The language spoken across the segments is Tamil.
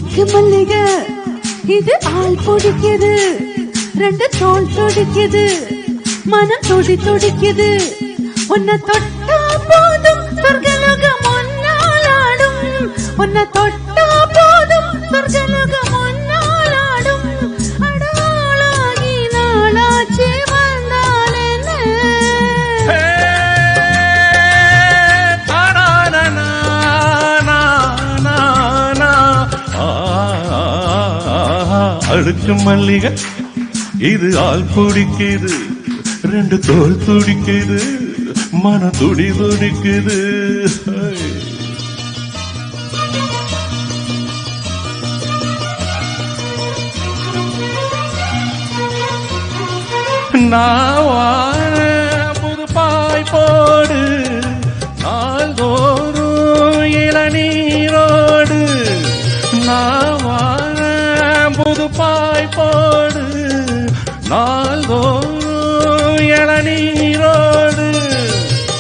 அடுக்கு மல்லிகை இது ஆள் பிடிக்குது, ரெண்டு தோல் துடிக்குது, மனம் துடி துடிக்குது. உன்னை தொட்டா போதும் சொர்க்கலோகம் ஒன்னாலாடும், உன்னை தொட்டா போதும் சொர்க்கலோகம் ஒன்னாலாடும். அடாளாகி நாளாச்சு வந்தால் என்ன? அடுக்கு மல்லிகை இது ஆள் பிடிக்குது, ரெண்டு தோல் துடிக்குது, மன துடி துடிக்குது. நான் புது பாய் போடு, நாள்தோறும் இளநீரோடு. நான் புது பாய் போடு, நாள்தோறும் இளநீரோடு.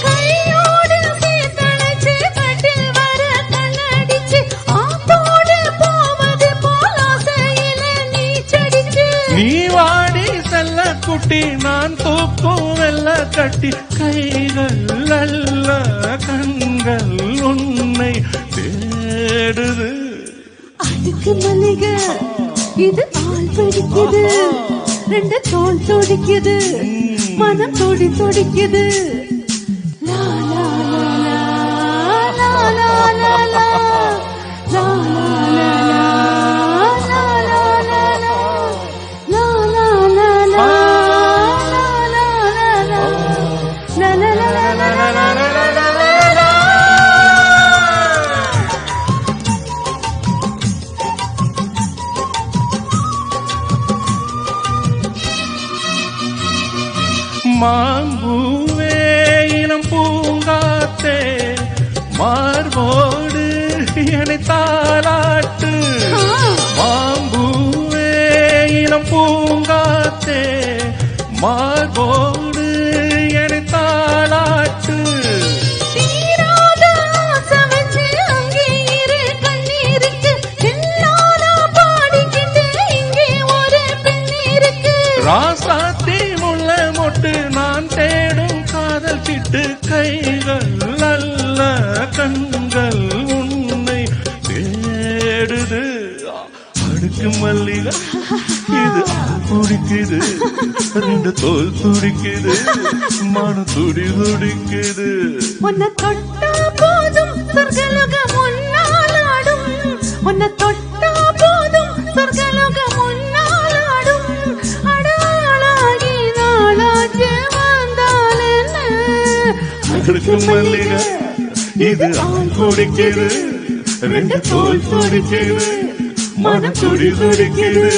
கையோடு சீத்தழைச்சு கட்டில் வர கண்ணடிச்சு, ஆத்தோடு போவது போல் ஆசையில நீச்சடிச்சு. நீ வாடி செல்ல குட்டி, நான் தூக்கும் வெல்ல கட்டி. கைகள் அல்ல கண்கள் உன்னை தேடுது. அடுக்கு மல்லிகை இது ஆள் பிடிக்குது, ரெண்டு தோல் துடிக்குது, மனம் துடி துடிக்குது. லா லா லா லா லா லா லா லா மாம்பூவே இனம் பூங்காத்தே, மார்போடு என்னை தாலாட்டு. மாம்பூவே இனம் பூங்காத்தே, மார்போடு என்னை தாலாட்டு. தீராத ஆசை வச்சு அங்கே இரு கண்ணீருக்கு, எல்லாரா பாடிக்கிட்டு இங்கே ஒரு பெண் இருக்கு. ராசாத்தி முள்ள மொட்டு, நான் தேடும் காதல் கிட்டு. கைகள் அல்ல கண்கள் உன்னை தேடுது. அடுக்கு மல்லிகை இது ஆள் பிடிக்குது, ரெண்டு தோல் துடிக்குது, மன துடி துடிக்குது. உன்னை தொட்டா போதும் சொர்க்கலோகம் ஒன்னாலாடும், உன்னை தொட்டா போதும் சொர்க்கலோகம் ஒன்னாலாடும். அடாளாகி நாளாச்சு வந்தால் என்ன? அடுக்கு மல்லிகை இது ஆள் பிடிக்குது, ரெண்டு தோல் துடிக்குது, மனம் துடி துடிக்குது.